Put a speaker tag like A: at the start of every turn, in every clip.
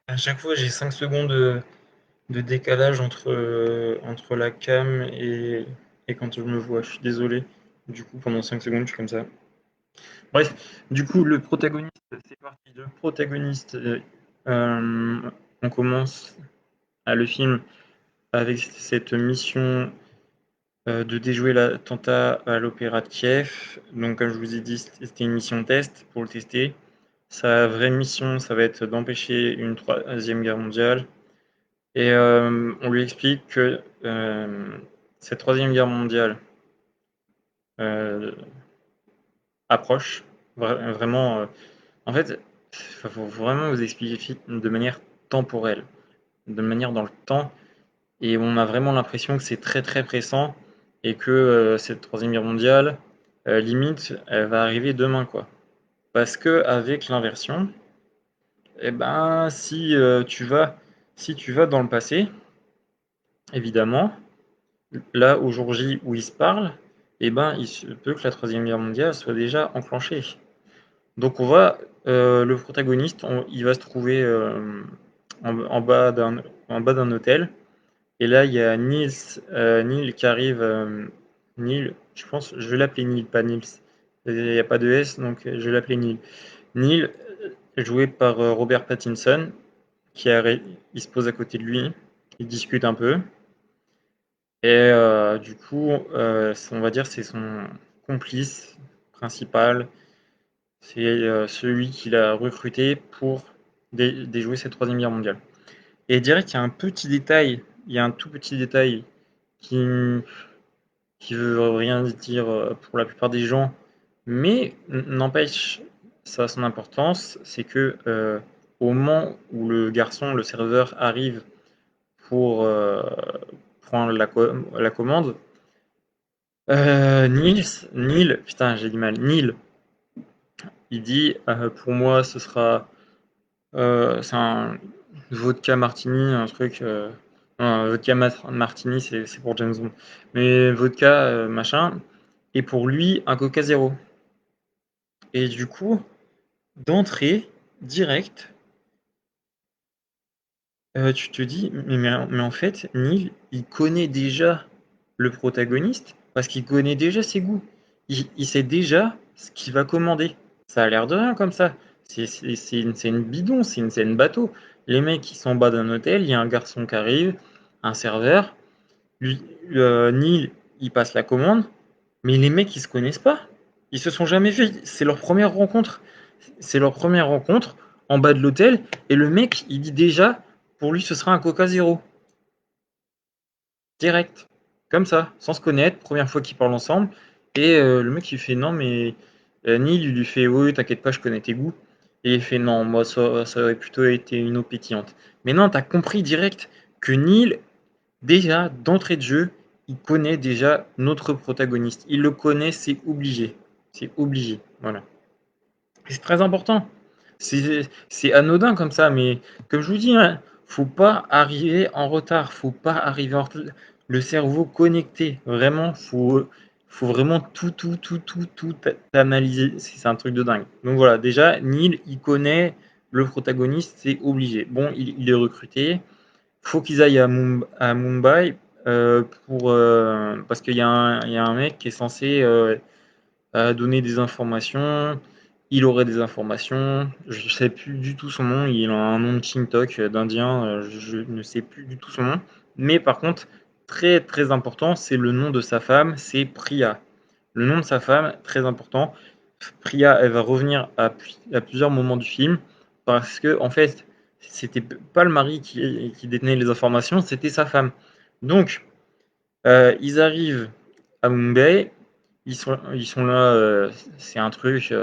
A: À chaque fois, j'ai 5 secondes de décalage entre la cam et quand je me vois. Je suis désolé. Du coup, pendant 5 secondes, je suis comme ça. Bref, du coup, le protagoniste, c'est parti. Le protagoniste, euh, on commence le film avec cette mission de déjouer l'attentat à l'Opéra de Kiev. Donc, comme je vous ai dit, c'était une mission test pour le tester. Sa vraie mission, ça va être d'empêcher une troisième guerre mondiale. Et on lui explique que cette troisième guerre mondiale euh, approche. Vraiment, en fait, il faut vraiment vous expliquer de manière temporelle, de manière dans le temps. Et on a vraiment l'impression que c'est très très pressant et que cette troisième guerre mondiale, limite, elle va arriver demain, quoi. Parce que avec l'inversion, eh ben, si tu vas dans le passé, évidemment, là, au jour J où ils se parlent, eh ben, il se peut que la troisième guerre mondiale soit déjà enclenchée. Donc le protagoniste, il va se trouver en bas d'un hôtel. Et là, il y a Neil qui arrive. Neil, je pense, je vais l'appeler Neil, pas Nils. Il n'y a pas de S, donc je vais l'appeler Neil. Neil, joué par Robert Pattinson, il se pose à côté de lui, il discute un peu. Et du coup, on va dire c'est son complice principal, c'est celui qu'il a recruté pour déjouer cette troisième guerre mondiale. Et je dirais qu'il y a un petit détail, il y a un tout petit détail qui qui veut rien dire pour la plupart des gens, mais n'empêche, ça a son importance, c'est que au moment où le garçon, le serveur arrive pour prendre la commande, Neil, putain, j'ai du mal. Neil, il dit pour moi, ce sera. C'est un vodka martini, un truc. Non, un vodka martini, c'est pour James Bond. Mais vodka, machin. Et pour lui, un Coca Zéro. Et du coup, d'entrée, direct, tu te dis, mais en fait, Neil, il connaît déjà le protagoniste parce qu'il connaît déjà ses goûts. Il sait déjà ce qu'il va commander. Ça a l'air de rien comme ça. C'est une scène bidon, c'est une scène bateau. Les mecs, ils sont en bas d'un hôtel, il y a un garçon qui arrive, un serveur. Lui, Neil, il passe la commande, mais les mecs, ils se connaissent pas. Ils se sont jamais vus. C'est leur première rencontre. C'est leur première rencontre en bas de l'hôtel. Et le mec, il dit déjà, pour lui, ce sera un Coca Zéro. Direct. Comme ça, sans se connaître. Première fois qu'ils parlent ensemble. Et le mec, il fait non, mais Neil, il lui fait oui, t'inquiète pas, je connais tes goûts. Et il fait non, moi, ça aurait plutôt été une eau pétillante. Mais non, t'as compris direct que Neil, déjà, d'entrée de jeu, il connaît déjà notre protagoniste. Il le connaît, c'est obligé. C'est obligé. Voilà. C'est très important. C'est anodin comme ça, mais comme je vous dis, hein, faut pas arriver en retard, faut pas arriver en retard. Le cerveau connecté, vraiment, faut vraiment tout analyser. C'est un truc de dingue. Donc voilà, déjà, Neil, il connaît le protagoniste, c'est obligé. Bon, il est recruté. Faut qu'ils aillent à Mumbai parce qu'il y a un mec qui est censé donner des informations. Il aurait des informations. Je ne sais plus du tout son nom. Il a un nom de Chintok d'Indien. Je ne sais plus du tout son nom. Mais par contre, très très important, c'est le nom de sa femme. C'est Priya. Le nom de sa femme, très important. Priya, elle va revenir à plusieurs moments du film parce que en fait, c'était pas le mari qui détenait les informations, c'était sa femme. Donc, ils arrivent à Mumbai, ils sont là, c'est un truc,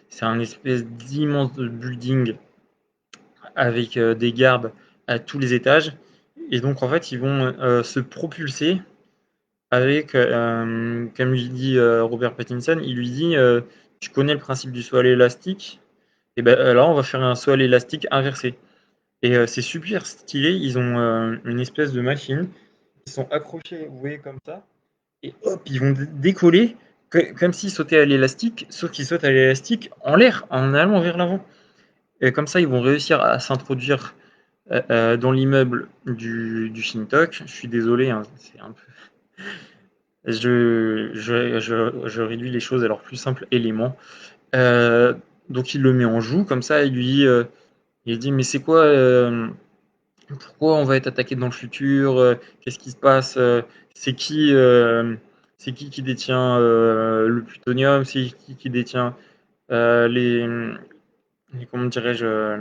A: c'est un espèce d'immense building avec des gardes à tous les étages. Et donc, en fait, ils vont se propulser avec, comme lui dit Robert Pattinson, il lui dit tu connais le principe du saut à l'élastique? Et ben là, on va faire un saut à l'élastique inversé. Et c'est super stylé. Ils ont une espèce de machine. Ils sont accrochés, vous voyez, comme ça. Et hop, ils vont décoller comme s'ils sautaient à l'élastique, sauf qu'ils sautent à l'élastique en l'air, en allant vers l'avant. Et comme ça, ils vont réussir à s'introduire. dans l'immeuble du Shintok. Je suis désolé, hein, c'est un peu. Je réduis les choses à leur plus simple élément. Donc il le met en joue comme ça, il dit mais c'est quoi, pourquoi on va être attaqué dans le futur, qu'est-ce qui se passe, c'est qui, euh, c'est qui détient le plutonium, c'est qui détient euh, les, comment dirais-je,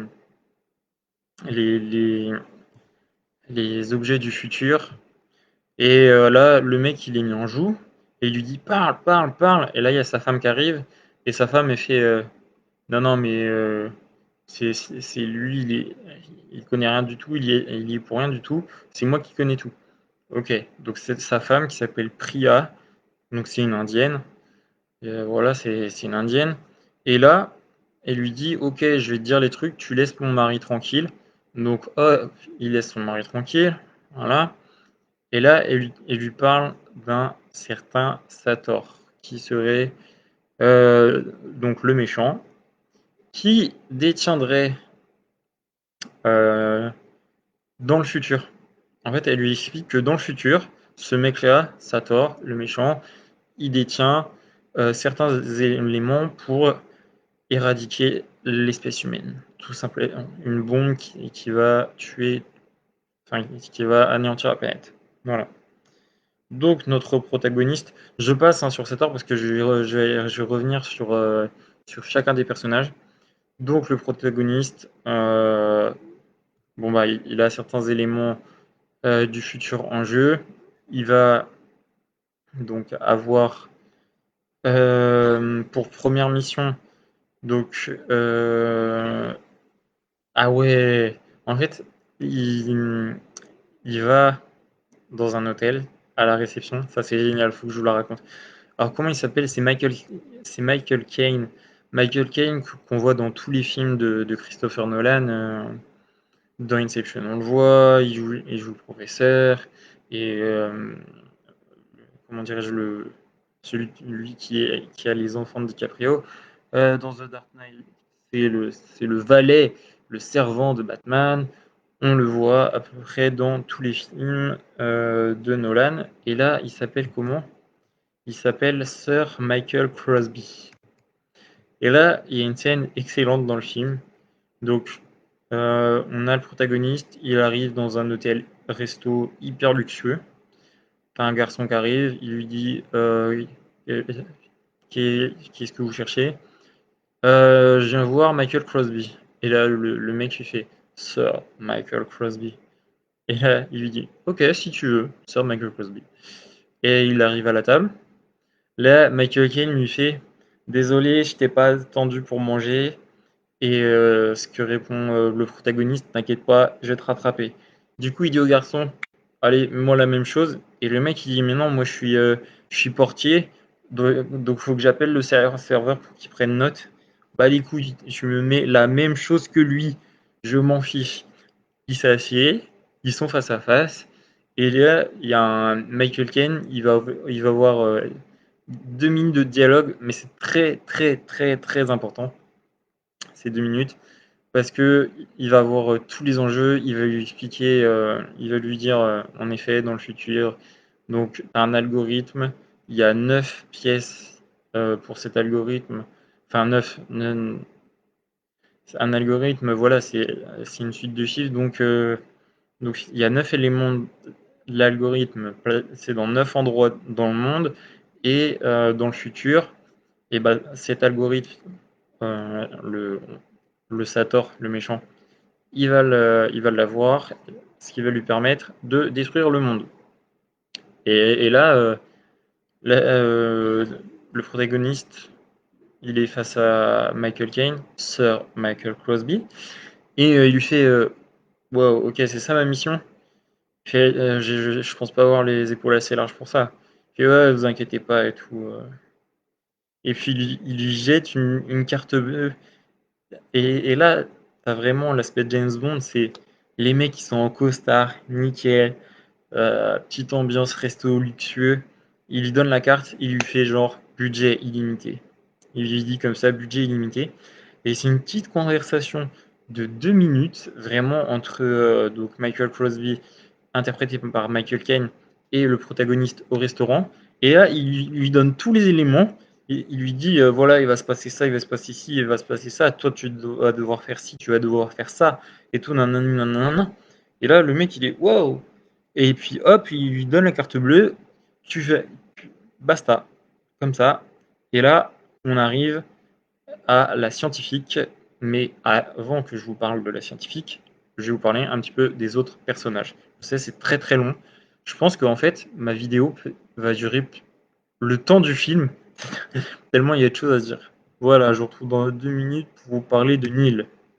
A: les, les, les objets du futur. Et là, le mec, il est mis en joue, et il lui dit parle, parle, parle. Et là, il y a sa femme qui arrive, et sa femme, elle fait non, non, mais c'est lui, il connaît rien du tout, il y est pour rien du tout, c'est moi qui connais tout. Ok, donc c'est sa femme qui s'appelle Priya, donc c'est une indienne, voilà, c'est une indienne. Et là, elle lui dit ok, je vais te dire les trucs, tu laisses mon mari tranquille. Donc, hop, il laisse son mari tranquille, voilà. Et là, elle lui parle d'un certain Sator, qui serait donc le méchant, qui détiendrait euh, dans le futur. En fait, elle lui explique que dans le futur, ce mec-là, Sator, le méchant, il détient certains éléments pour éradiquer l'espèce humaine. Tout simplement, une bombe qui va tuer, enfin, qui va anéantir la planète. Voilà. Donc notre protagoniste, je passe hein, sur cet ordre parce que je vais revenir sur chacun des personnages. Donc le protagoniste, bon bah il a certains éléments du futur en jeu. Il va donc avoir pour première mission, donc ah ouais, en fait il, il va dans un hôtel à la réception. Ça c'est génial, faut que je vous la raconte. Alors comment il s'appelle? C'est Michael Caine. Michael Caine qu'on voit dans tous les films de Christopher Nolan. Dans Inception, on le voit, il joue le professeur. Et comment dirais-je, lui qui a les enfants de DiCaprio. Dans The Dark Knight, c'est le valet, le servant de Batman. On le voit à peu près dans tous les films de Nolan. Et là, il s'appelle comment? Il s'appelle Sir Michael Crosby. Et là, il y a une scène excellente dans le film. Donc, on a le protagoniste, il arrive dans un hôtel resto hyper luxueux. T'as un garçon qui arrive, il lui dit qu'est-ce que vous cherchez? Je viens voir Michael Crosby. Et là, le mec lui fait Sir Michael Crosby. Et là, il lui dit ok, si tu veux, Sir Michael Crosby. Et il arrive à la table. Là, Michael Caine lui fait désolé, je t'ai pas attendu pour manger. Et ce que répond le protagoniste, t'inquiète pas, je vais te rattraper. Du coup, il dit au garçon, allez, moi la même chose. Et le mec, il dit, mais non, moi je suis portier, donc faut que j'appelle le serveur pour qu'il prenne note. Bah les couilles, je me mets la même chose que lui, je m'en fiche. Il s'assied, ils sont face à face. Et là, il y a un Michael Caine, il va avoir 2 minutes de dialogue, mais c'est très, très, très, très important, ces 2 minutes. Parce que il va avoir tous les enjeux, il va lui expliquer, il va lui dire en effet dans le futur, donc un algorithme, il y a 9 pièces pour cet algorithme, enfin 9, un algorithme, voilà, c'est une suite de chiffres, donc il y a 9 éléments de l'algorithme, c'est dans 9 endroits dans le monde, et dans le futur, et ben, cet algorithme, le Sator, le méchant, il va l'avoir, ce qui va lui permettre de détruire le monde. Et là, le protagoniste, il est face à Michael Caine, Sir Michael Crosby, et il lui fait wow, ok, c'est ça ma mission. Je pense pas avoir les épaules assez larges pour ça. Il fait ouais, vous inquiétez pas et tout. Et puis il lui jette une carte bleue. Et là, t'as vraiment l'aspect James Bond, c'est les mecs qui sont en costard, nickel, petite ambiance resto luxueux. Il lui donne la carte, il lui fait genre budget illimité. Il lui dit comme ça budget illimité. Et c'est une petite conversation de 2 minutes, vraiment entre donc Michael Crosby, interprété par Michael Caine, et le protagoniste au restaurant. Et là, il lui donne tous les éléments. Et il lui dit voilà, il va se passer ça, il va se passer ci, il va se passer ça. Toi, tu vas devoir faire ci, tu vas devoir faire ça, et tout, nanana, nanana. Et là, le mec, il est waouh. Et puis hop, il lui donne la carte bleue. Tu fais basta, comme ça. Et là, on arrive à la scientifique, mais avant que je vous parle de la scientifique, je vais vous parler un petit peu des autres personnages. Je sais, c'est très très long. Je pense qu'en fait, ma vidéo va durer le temps du film, tellement il y a de choses à se dire. Voilà, je vous retrouve dans 2 minutes pour vous parler de Neil.